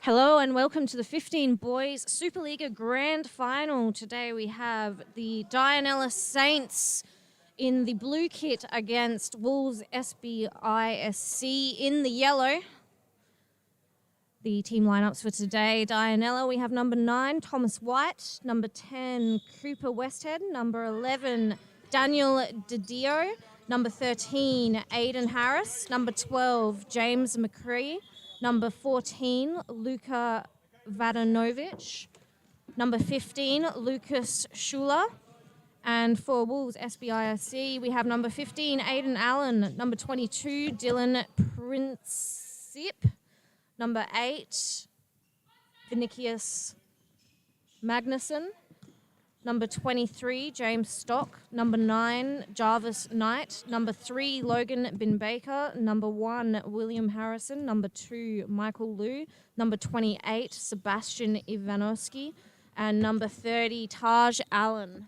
Hello and welcome to the 15 Boys Supa-Liga Grand Final. Today we have the Dianella Saints in the blue kit against Wolves SBISC in the yellow. The team lineups for today: Dianella, we have number 9, Thomas White, number 10, Cooper Westhead, number 11, Daniel Didio, number 13, Aidan Harris, number 12, James McCree, number 14, Luka Vadanovic, number 15, Lucas Schuler, and for Wolves SBISC, we have number 15, Aidan Allen, number 22, Dylan Princip, number 8, Vinicius Magnuson, number 23, James Stock, number 9, Jarvis Knight, number 3, Logan Bin Baker, number 1, William Harrison, number 2, Michael Liu, number 28, Sebastian Ivanovsky, and number 30, Taj Allen.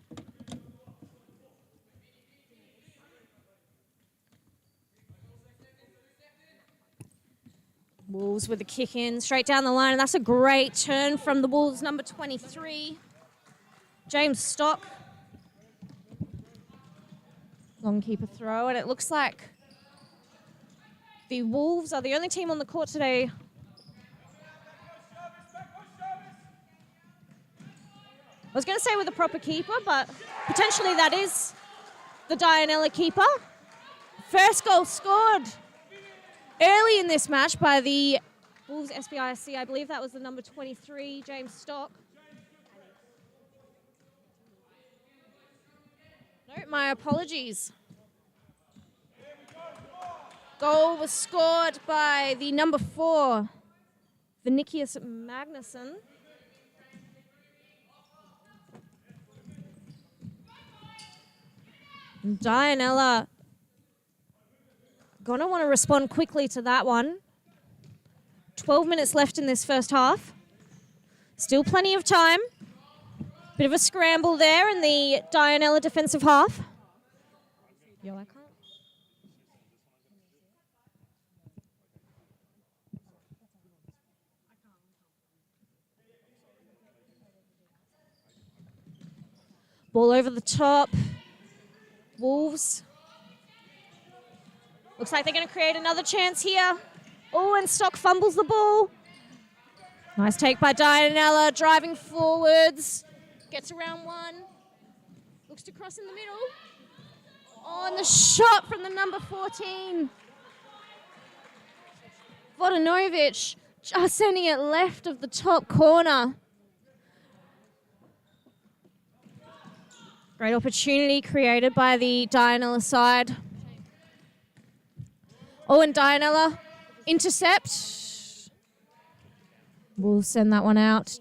Wolves with a kick in, straight down the line, and that's a great turn from the Wolves, number 23, James Stock. Long keeper throw, and it looks like the Wolves are the only team on the court today. I was going to say with a proper keeper, but potentially that is the Dianella keeper. First goal scored early in this match by the Wolves SBISC. I believe that was the number 23, James Stock. No, my apologies. Goal was scored by the number 4, Vinicius Magnuson. And Dianella gonna want to respond quickly to that one. 12 minutes left in this first half. Still plenty of time. Bit of a scramble there in the Dianella defensive half. Yo, I can't. Ball over the top. Wolves. Looks like they're going to create another chance here. Oh, and Stock fumbles the ball. Nice take by Dianella, driving forwards. Gets around one. Looks to cross in the middle. Oh, and the shot from the number 14. Vodanovic just sending it left of the top corner. Great opportunity created by the Dianella side. Oh, and Dianella intercept. We'll send that one out.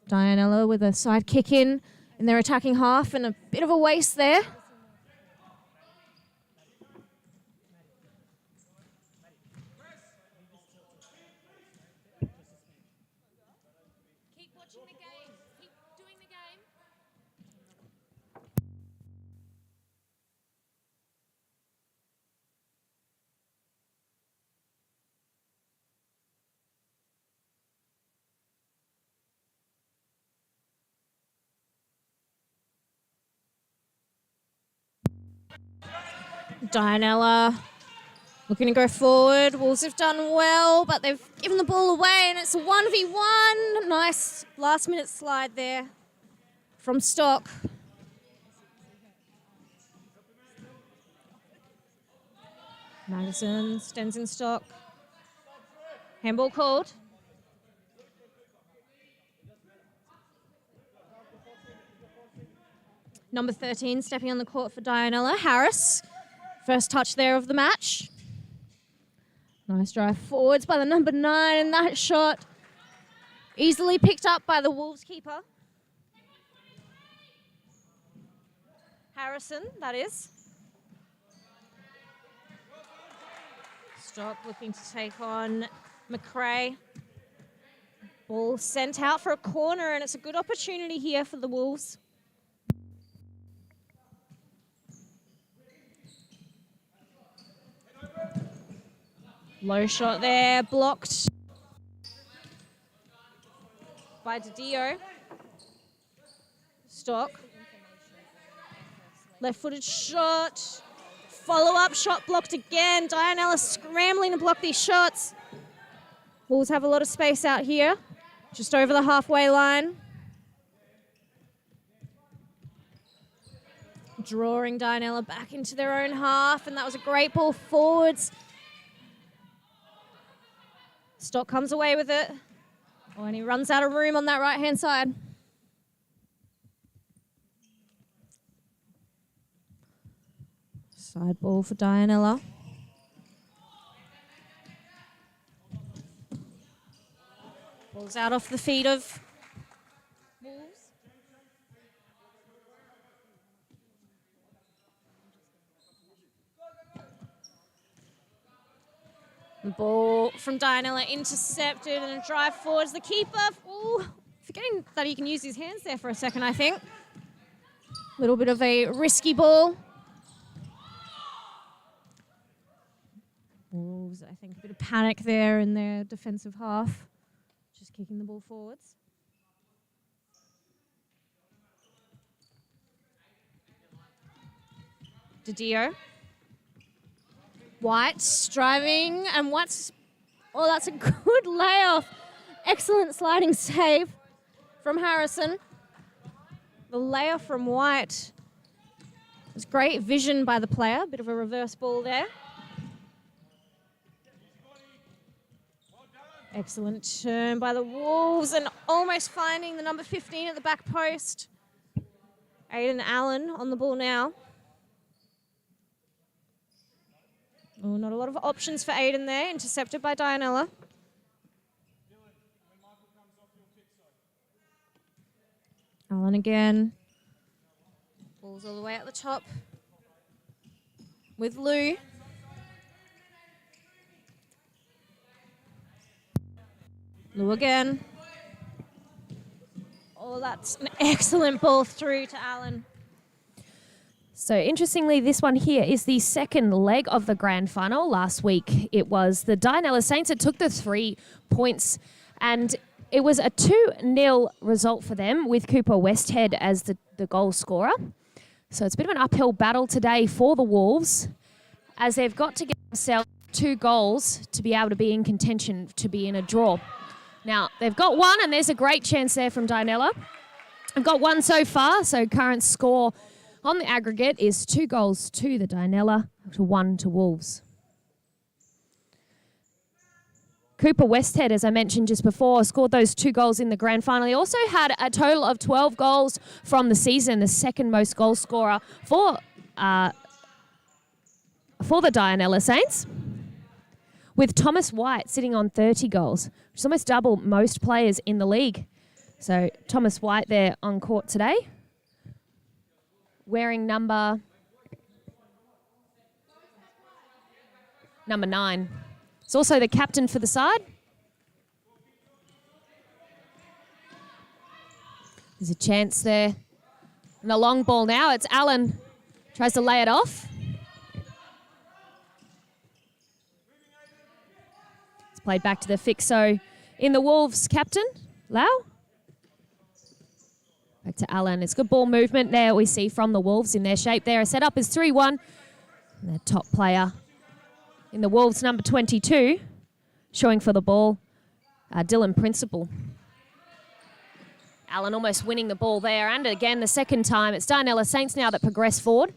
Dianella with a side kick in their attacking half, and a bit of a waste there. Keep watching the game. Keep doing the game. Dianella looking to go forward. Wolves have done well, but they've given the ball away, and it's a 1v1. Nice last-minute slide there from Stock. Madison stands in Stock. Handball called. Number 13 stepping on the court for Dianella, Harris. First touch there of the match. Nice drive forwards by the number 9, and that shot easily picked up by the Wolves keeper. Harrison, that is. Stock looking to take on McRae. Ball sent out for a corner, and it's a good opportunity here for the Wolves. Low shot there, blocked. by Didio. Stock. Left-footed shot. Follow-up shot blocked again. Dianella scrambling to block these shots. Wolves have a lot of space out here, just over the halfway line. Drawing Dianella back into their own half, and that was a great ball forwards. Stock comes away with it. Oh, and he runs out of room on that right-hand side. Side ball for Dianella. Ball's out off the feet of Wolves. The ball from Dianella intercepted and a drive forwards. The keeper, forgetting that he can use his hands there for a second, I think. A little bit of a risky ball. Wolves, I think, a bit of panic there in their defensive half. Just kicking the ball forwards. Didio. White's driving, and White's, oh, that's a good layoff. Excellent sliding save from Harrison. The layoff from White was great vision by the player. Bit of a reverse ball there. Excellent turn by the Wolves and almost finding the number 15 at the back post. Aiden Allen on the ball now. Oh, not a lot of options for Aiden there. Intercepted by Dianella. Allen again. Ball's all the way at the top with Lou. Lou again. Oh, that's an excellent ball through to Allen. So interestingly, this one here is the second leg of the grand final. Last week, it was the Dianella Saints that took the 3 points, and it was a 2-0 result for them with Cooper Westhead as the goal scorer. So it's a bit of an uphill battle today for the Wolves, as they've got to get themselves 2 goals to be able to be in contention to be in a draw. Now, they've got one, and there's a great chance there from Dianella. They've got one so far, so current score on the aggregate is 2 goals to the Dianella, to 1 to Wolves. Cooper Westhead, as I mentioned just before, scored those 2 goals in the grand final. He also had a total of 12 goals from the season, the second most goal scorer for the Dianella Saints, with Thomas White sitting on 30 goals, which is almost double most players in the league. So Thomas White there on court today, wearing number 9. He's also the captain for the side. There's a chance there. And a long ball now. It's Allen. Tries to lay it off. It's played back to the fixo in the Wolves captain, Lau. Back to Allen. It's good ball movement there we see from the Wolves in their shape there. A set up is 3-1. And their top player in the Wolves, number 22, showing for the ball, Dylan Principal. Allen almost winning the ball there, and again the second time. It's Dianella Saints now that progress forward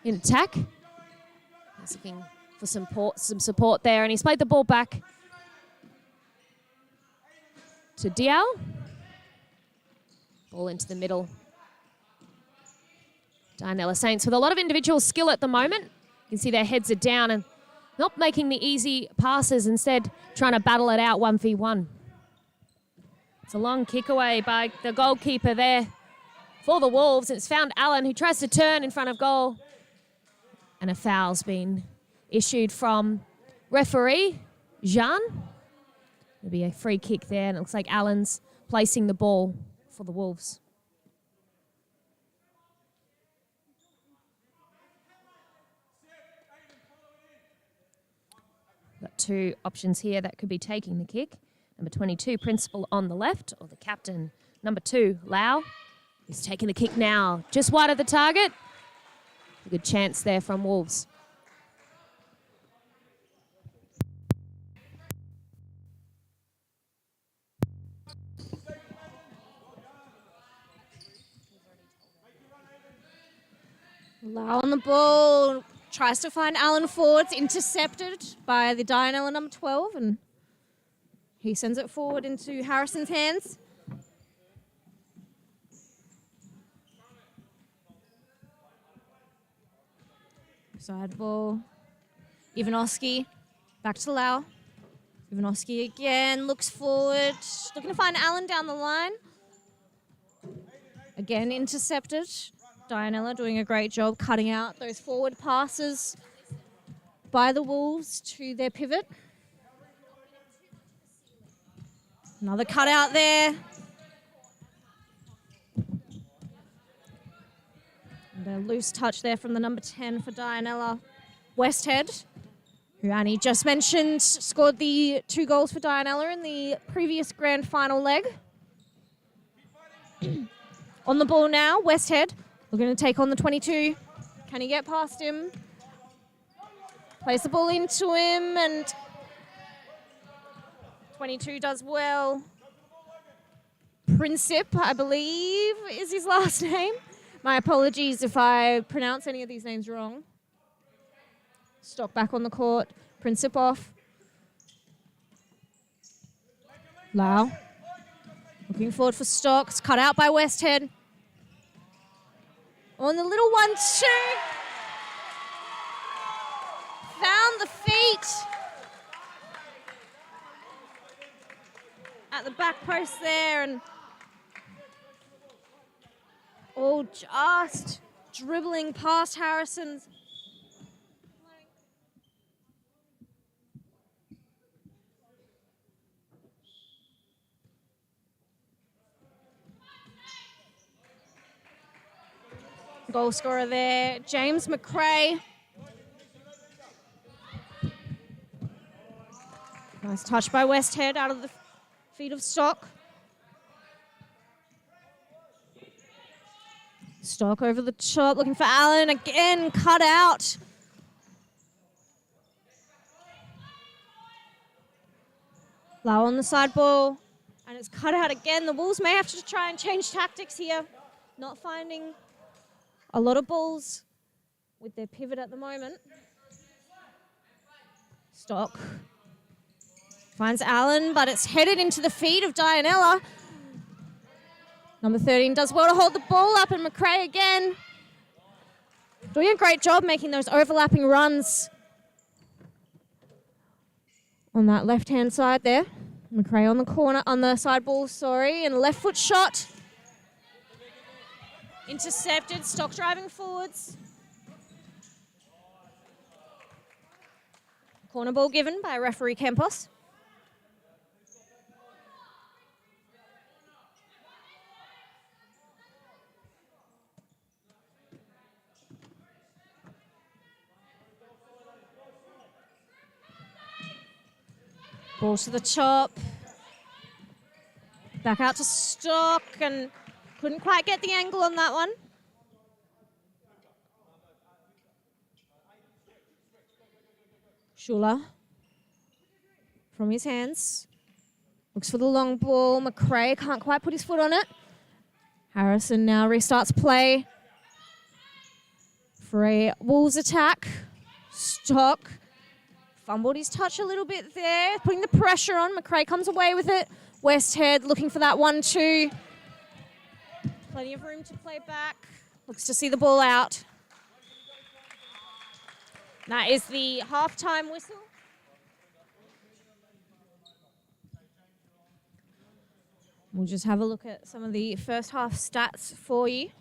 in attack. He's looking for some support there, and he's played the ball back to Diao. Ball into the middle. Dianella Saints with a lot of individual skill at the moment. You can see their heads are down and not making the easy passes, instead trying to battle it out 1v1. It's a long kick away by the goalkeeper there for the Wolves. It's found Allen, who tries to turn in front of goal. And a foul's been issued from referee Jean. There'll be a free kick there, and it looks like Allen's placing the ball for the Wolves. Got 2 options here that could be taking the kick. Number 22, Principal on the left, or the captain. Number 2, Lau, is taking the kick now. Just wide of the target. A good chance there from Wolves. Lau on the ball. Tries to find Alan Ford. It's intercepted by the Dianella number 12. And he sends it forward into Harrison's hands. Side ball. Ivanovsky. Back to Lau. Ivanovsky again. Looks forward. Looking to find Alan down the line. Again intercepted. Dianella doing a great job cutting out those forward passes by the Wolves to their pivot. Another cutout there. And a loose touch there from the number 10 for Dianella. Westhead, who Annie just mentioned, scored the 2 goals for Dianella in the previous grand final leg. On the ball now, Westhead. We're going to take on the 22. Can he get past him? Plays the ball into him, and 22 does well. Princip, I believe, is his last name. My apologies if I pronounce any of these names wrong. Stock back on the court. Princip off. Lau. Looking forward for Stocks. Cut out by Westhead. On the little 1-2. Found the feet. At the back post there, and all just dribbling past Harrison's. Goal scorer there, James McRae. Nice touch by Westhead out of the feet of Stock. Stock over the top, looking for Allen. Again, cut out. Lau on the side ball, and it's cut out again. The Wolves may have to try and change tactics here. Not finding a lot of balls with their pivot at the moment. Stock finds Allen, but it's headed into the feet of Dianella. Number 13 does well to hold the ball up, and McRae again doing a great job making those overlapping runs on that left-hand side there. McRae on the corner, on the side ball, and a left foot shot. Intercepted, Stock driving forwards. Corner ball given by referee Campos. Ball to the top. Back out to Stock, and couldn't quite get the angle on that one. Schuler from his hands. Looks for the long ball. McRae can't quite put his foot on it. Harrison now restarts play for a Wolves attack. Stock fumbled his touch a little bit there, putting the pressure on. McRae comes away with it. Westhead looking for that 1-2. Plenty of room to play back. Looks to see the ball out. That is the halftime whistle. We'll just have a look at some of the first half stats for you.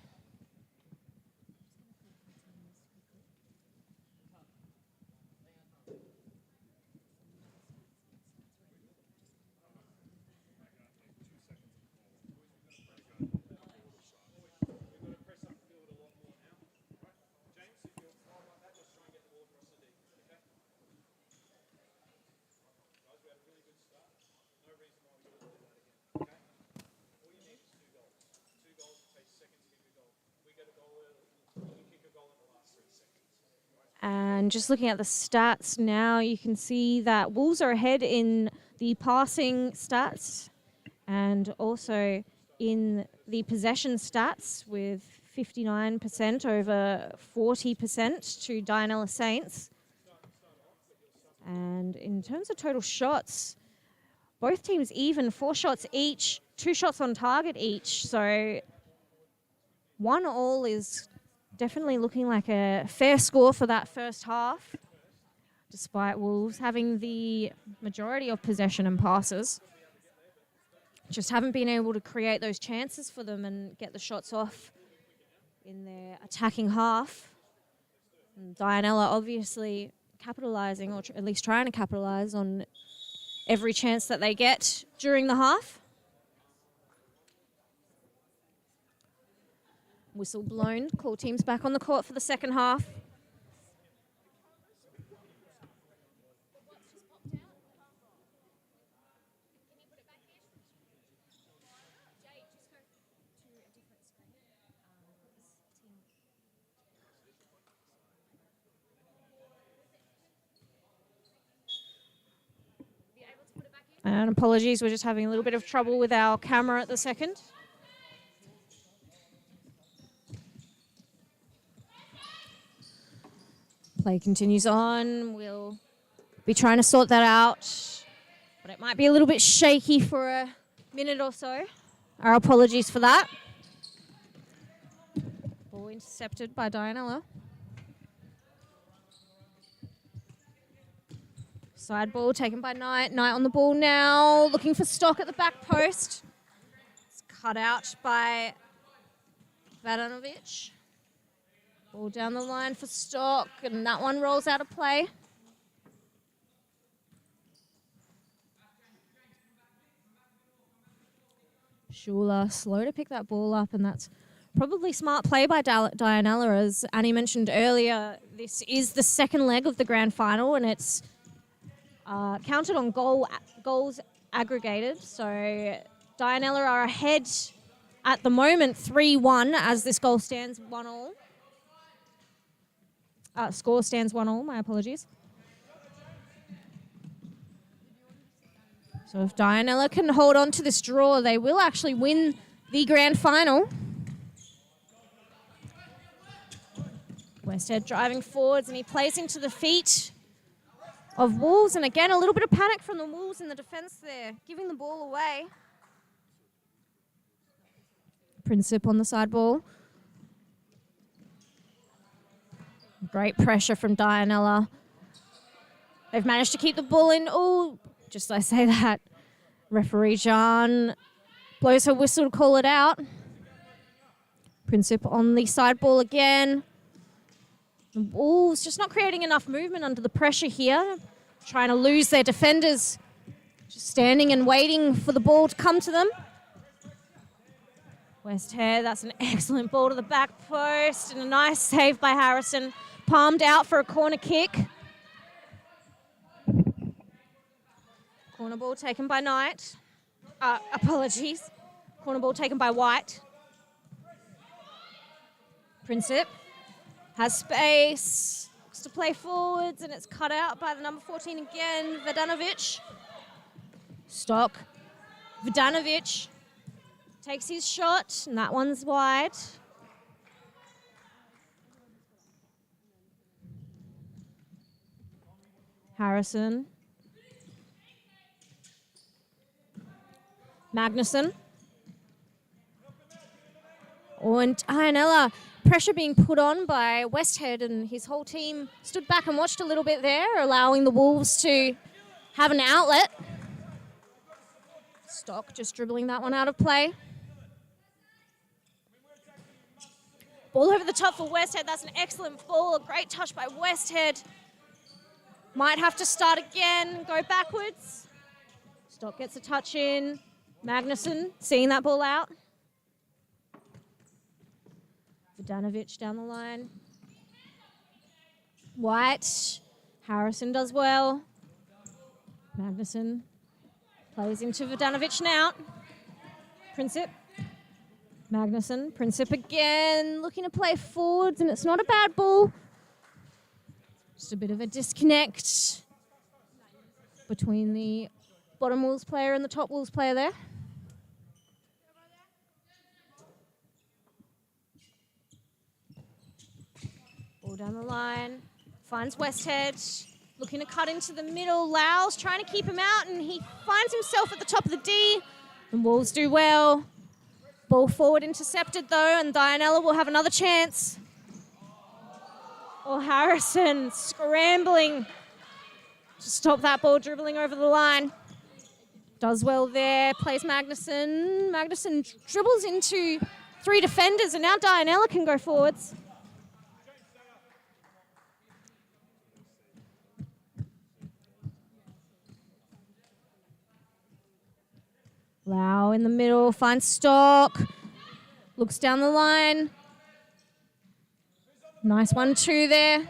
And just looking at the stats now, you can see that Wolves are ahead in the passing stats and also in the possession stats with 59% over 40% to Dianella Saints. And in terms of total shots, both teams even, 4 shots each, 2 shots on target each. So 1-1 is definitely looking like a fair score for that first half, despite Wolves having the majority of possession and passes. Just haven't been able to create those chances for them and get the shots off in their attacking half. And Dianella obviously capitalising, or at least trying to capitalise on every chance that they get during the half. Whistle blown, call teams back on the court for the second half. And apologies, we're just having a little bit of trouble with our camera at the second. Play continues on. We'll be trying to sort that out, but it might be a little bit shaky for a minute or so. Our apologies for that. Ball intercepted by Dianella. Side ball taken by Knight. Knight on the ball now, looking for Stock at the back post. It's cut out by Vadanovic. Ball down the line for Stock, and that one rolls out of play. Schuler slow to pick that ball up, and that's probably smart play by Dianella. As Annie mentioned earlier, this is the second leg of the grand final, and it's counted on goals aggregated. So Dianella are ahead at the moment 3-1 as this goal stands 1-1. Score stands 1-1, my apologies. So if Dianella can hold on to this draw, they will actually win the grand final. Westhead driving forwards, and he plays into the feet of Wolves. And again, a little bit of panic from the Wolves in the defence there, giving the ball away. Princip on the side ball. Great pressure from Dianella. They've managed to keep the ball in. Oh, just I say that, referee Jean blows her whistle to call it out. Princip on the side ball again. The Wolves just not creating enough movement under the pressure here. Trying to lose their defenders. Just standing and waiting for the ball to come to them. Westhead, that's an excellent ball to the back post. And a nice save by Harrison. Palmed out for a corner kick. Corner ball taken by Knight. Apologies. Corner ball taken by White. Princip has space. Looks to play forwards, and it's cut out by the number 14 again, Vadanovic. Stock. Vadanovic takes his shot, and that one's wide. Harrison. Magnuson. Oh, and Dianella, pressure being put on by Westhead, and his whole team stood back and watched a little bit there, allowing the Wolves to have an outlet. Stock just dribbling that one out of play. Ball over the top for Westhead. That's an excellent ball. A great touch by Westhead. Might have to start again, go backwards. Stock gets a touch in. Magnuson seeing that ball out. Vadanovic down the line. White. Harrison does well. Magnuson plays into Vadanovic now. Princip. Magnuson. Princip again. Looking to play forwards, and it's not a bad ball. Just a bit of a disconnect between the bottom Wolves player and the top Wolves player there. Ball down the line. Finds Westhead. Looking to cut into the middle. Lau's trying to keep him out, and he finds himself at the top of the D. And Wolves do well. Ball forward intercepted, though, and Dianella will have another chance. Oh, Harrison scrambling to stop that ball dribbling over the line. Does well there, plays Magnuson. Magnuson dribbles into 3 defenders, and now Dianella can go forwards. Lau in the middle, finds Stock. Looks down the line. Nice 1-2 there.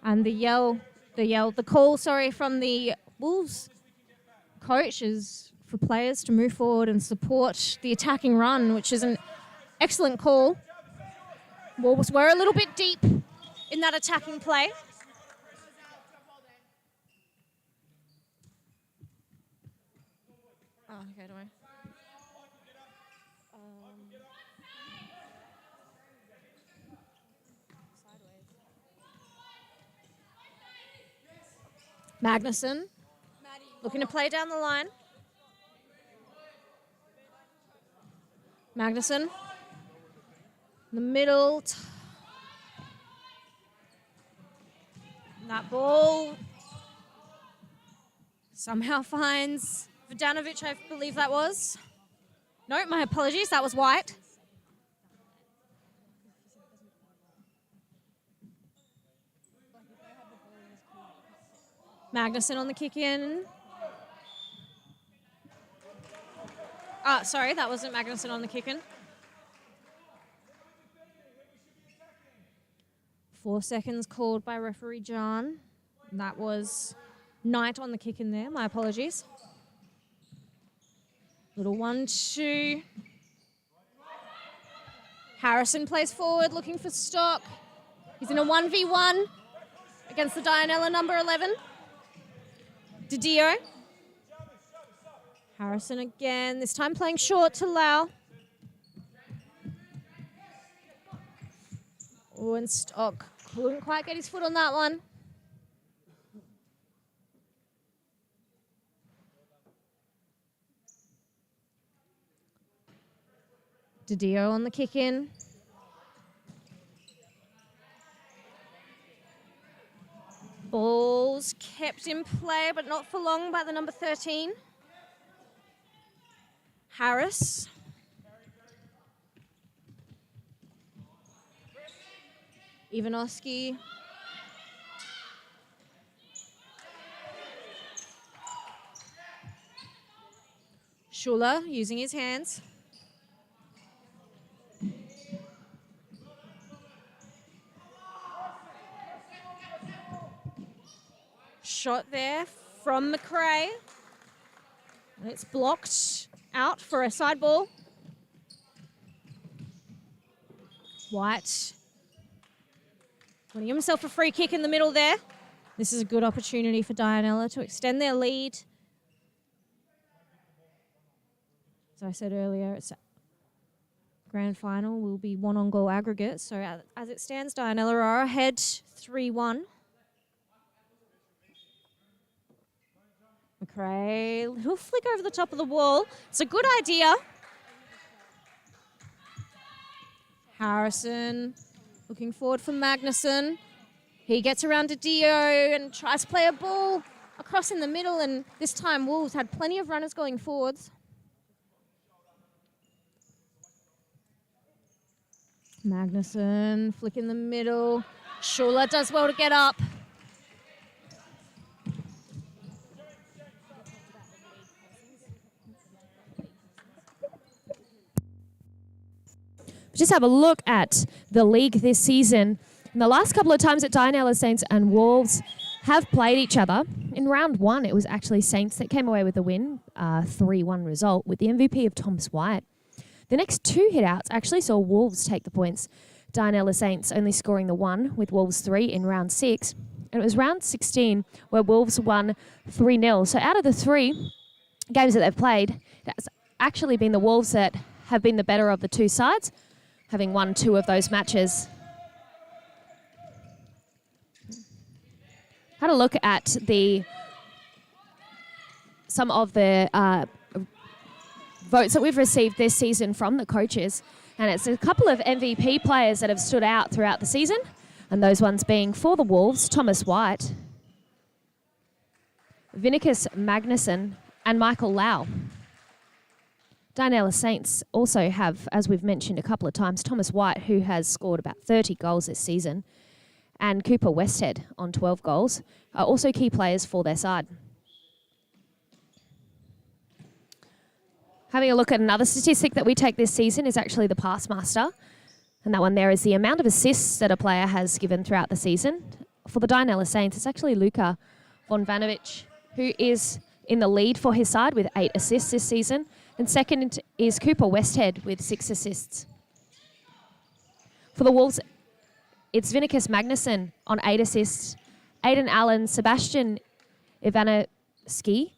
And the call from the Wolves coach is for players to move forward and support the attacking run, which is an excellent call. Wolves were a little bit deep in that attacking play. Oh, okay, don't worry. Magnuson, looking to play down the line. Magnuson, in the middle. That ball somehow finds Vodanovic, I believe that was. No, my apologies, that was White. Magnuson on the kick in. Sorry, that wasn't Magnuson on the kick in. 4 seconds called by referee John. That was Knight on the kick in there. My apologies. Little 1-2. Harrison plays forward, looking for Stock. He's in a 1v1 against the Dianella number 11. Didio. Harrison again, this time playing short to Lau. Oh, and Stock couldn't quite get his foot on that one. Didio on the kick in. Ball's kept in play, but not for long by the number 13. Harris. Ivanovsky. Schuler using his hands. Shot there from McRae. And it's blocked out for a side ball. White winning himself a free kick in the middle there. This is a good opportunity for Dianella to extend their lead. As I said earlier, it's grand final will be 1 on goal aggregate. So as it stands, Dianella are ahead 3-1. McRae, little flick over the top of the wall. It's a good idea. Harrison looking forward for Magnuson. He gets around to Dio and tries to play a ball across in the middle, and this time Wolves had plenty of runners going forwards. Magnuson, flick in the middle. Schuler does well to get up. Just have a look at the league this season. In the last couple of times that Dianella Saints and Wolves have played each other, in round 1 it was actually Saints that came away with the win, 3-1 result, with the MVP of Thomas White. The next 2 hit-outs actually saw Wolves take the points. Dianella Saints only scoring the 1 with Wolves 3 in round 6. And it was round 16 where Wolves won 3-0. So out of the 3 games that they've played, that's actually been the Wolves that have been the better of the two sides, having won 2 of those matches. Had a look at some of the votes that we've received this season from the coaches, and it's a couple of MVP players that have stood out throughout the season, and those ones being for the Wolves, Thomas White, Vinicus Magnuson, and Michael Lau. Dianella Saints also have, as we've mentioned a couple of times, Thomas White, who has scored about 30 goals this season, and Cooper Westhead on 12 goals, are also key players for their side. Having a look at another statistic that we take this season is actually the pass master. And that one there is the amount of assists that a player has given throughout the season. For the Dianella Saints, it's actually Luka von Vanovich, who is in the lead for his side with 8 assists this season. And second is Cooper Westhead with 6 assists. For the Wolves, it's Vinicus Magnuson on 8 assists, Aidan Allen, Sebastian Ivanoski,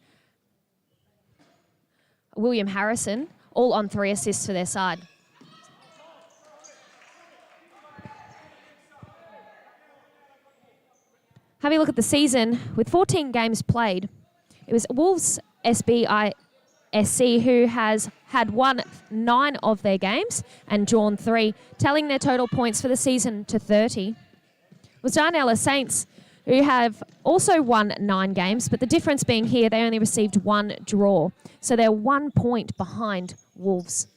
William Harrison, all on 3 assists for their side. Having a look at the season, with 14 games played, it was Wolves SBISC who has had won 9 of their games and drawn 3, tallying their total points for the season to 30. It was Dianella Saints who have also won 9 games, but the difference being here they only received 1 draw. So they're 1 point behind Wolves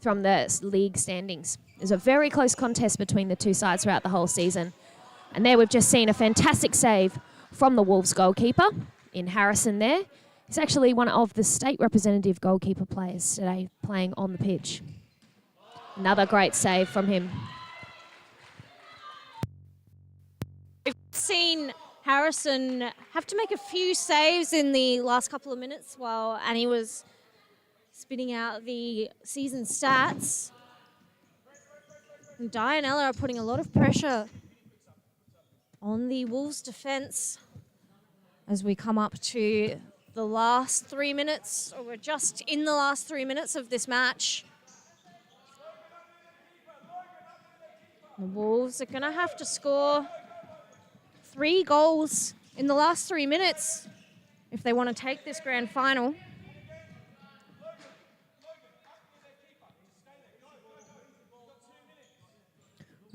from the league standings. There's a very close contest between the two sides throughout the whole season. And there we've just seen a fantastic save from the Wolves goalkeeper in Harrison there. He's actually one of the state representative goalkeeper players today playing on the pitch. Another great save from him. We've seen Harrison have to make a few saves in the last couple of minutes while Annie was spitting out the season stats. And Dianella are putting a lot of pressure on the Wolves' defence as we come up to the last 3 minutes, or we're just in the last 3 minutes of this match. The Wolves are going to have to score 3 goals in the last 3 minutes if they want to take this grand final.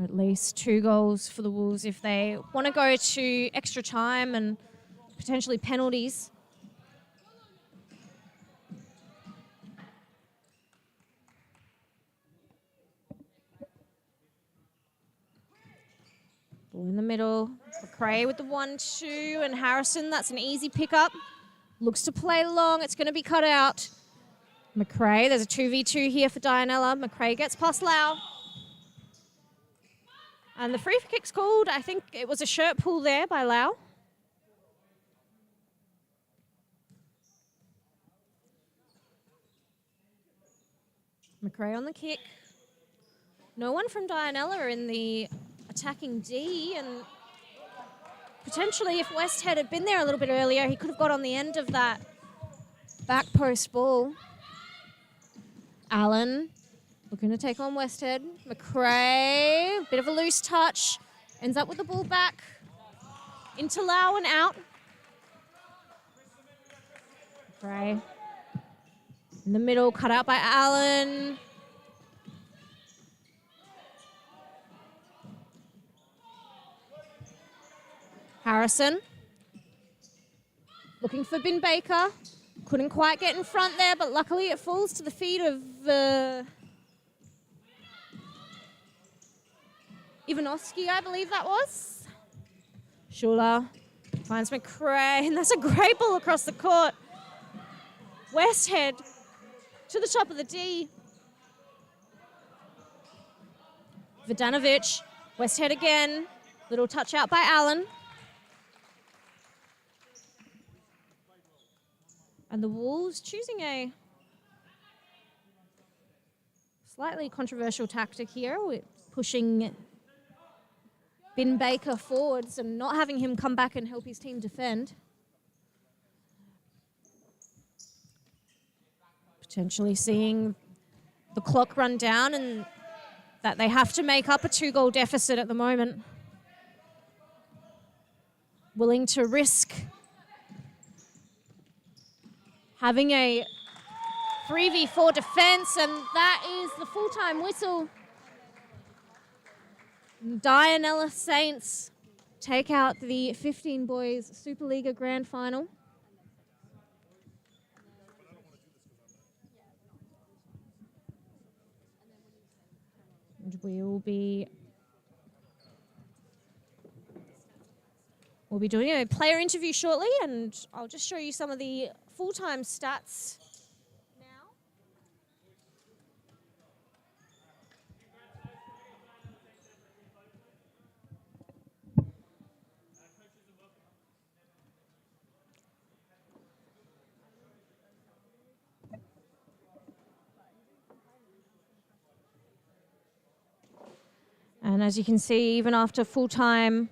At least 2 goals for the Wolves if they want to go to extra time and potentially penalties. Ball in the middle. McRae with the 1-2 and Harrison, that's an easy pickup. Looks to play long, it's going to be cut out. McRae, there's a 2v2 here for Dianella. McRae gets past Lau. And the free kick's called. I think it was a shirt pull there by Lau. McRae on the kick. No one from Dianella in the attacking D, and potentially if Westhead had been there a little bit earlier, he could have got on the end of that back post ball. Allen looking to take on Westhead. McRae, bit of a loose touch, ends up with the ball back into Lau and out. McRae in the middle, cut out by Allen. Harrison looking for Bin Baker. Couldn't quite get in front there, but luckily it falls to the feet of Ivanoski, I believe that was. Schuler finds McRae, and that's a great ball across the court. Westhead to the top of the D. Vodanovic, Westhead again. Little touch out by Allen. And the Wolves choosing a slightly controversial tactic here with pushing Bin Baker forwards and not having him come back and help his team defend. Potentially seeing the clock run down and that they have to make up a 2-goal deficit at the moment. Willing to risk having a 3v4 defense, and that is the full-time whistle. Dianella Saints take out the 15 boys Supa-Liga Grand Final. And we'll be doing a player interview shortly, and I'll just show you some of the full-time stats now. And as you can see, even after full-time,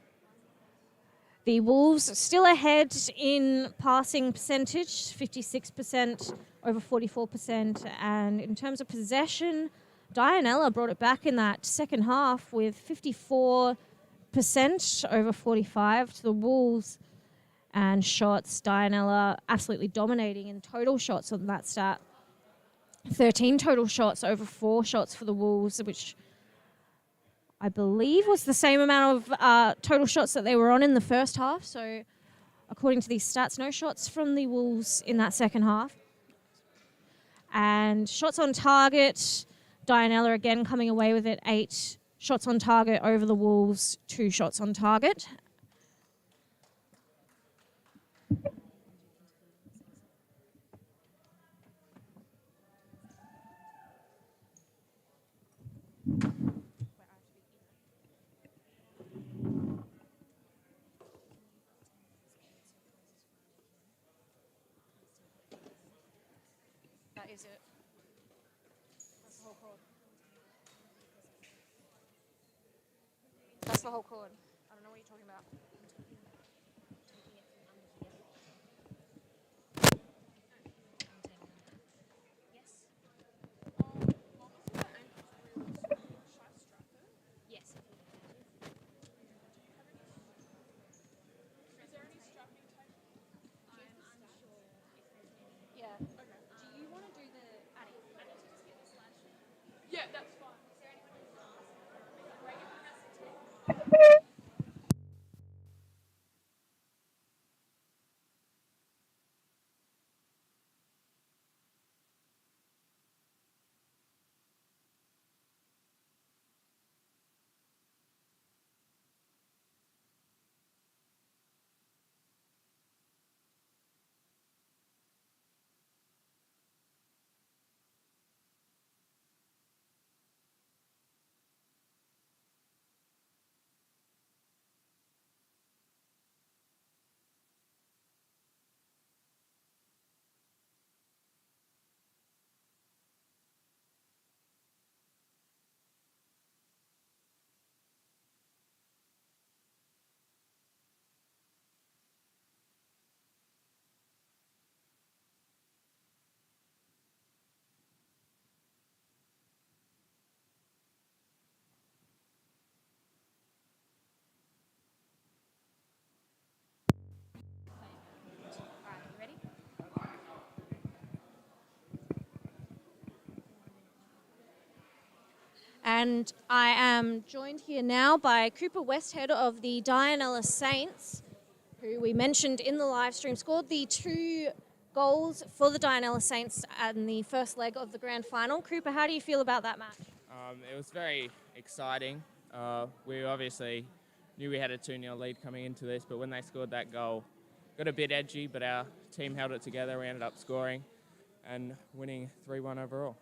the Wolves still ahead in passing percentage, 56% over 44%. And in terms of possession, Dianella brought it back in that second half with 54% over 45 to the Wolves. And shots, Dianella absolutely dominating in total shots on that stat. 13 total shots over 4 shots for the Wolves, which I believe was the same amount of total shots that they were on in the first half. So according to these stats, no shots from the Wolves in that second half. And shots on target, Dianella again coming away with it. 8 shots on target over the Wolves, 2 shots on target. That is it. That's the whole chord. That's the whole chord. I don't know what you're talking about. Yes. Yes. Yeah. Okay. Do you want to do the Addy? Yeah, that's fine. And I am joined here now by Cooper Westhead of the Dianella Saints, who we mentioned in the live stream scored the 2 goals for the Dianella Saints in the first leg of the grand final. Cooper, how do you feel about that match? It was very exciting. We obviously knew we had a 2-0 lead coming into this, but when they scored that goal, got a bit edgy, but our team held it together. We ended up scoring and winning 3-1 overall.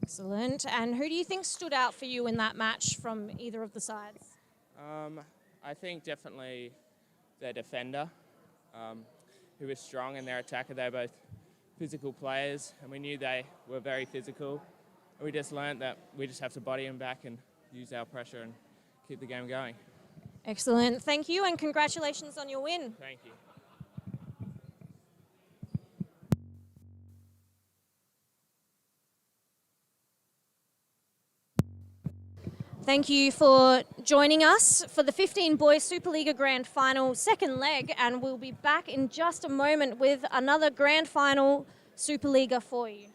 Excellent. And who do you think stood out for you in that match from either of the sides? I think definitely their defender, who was strong, and their attacker. They're both physical players, and we knew they were very physical. And we just learnt that we just have to body them back and use our pressure and keep the game going. Excellent. Thank you, and congratulations on your win. Thank you. Thank you for joining us for the 15 Boys Superliga Grand Final second leg, and we'll be back in just a moment with another Grand Final Superliga for you.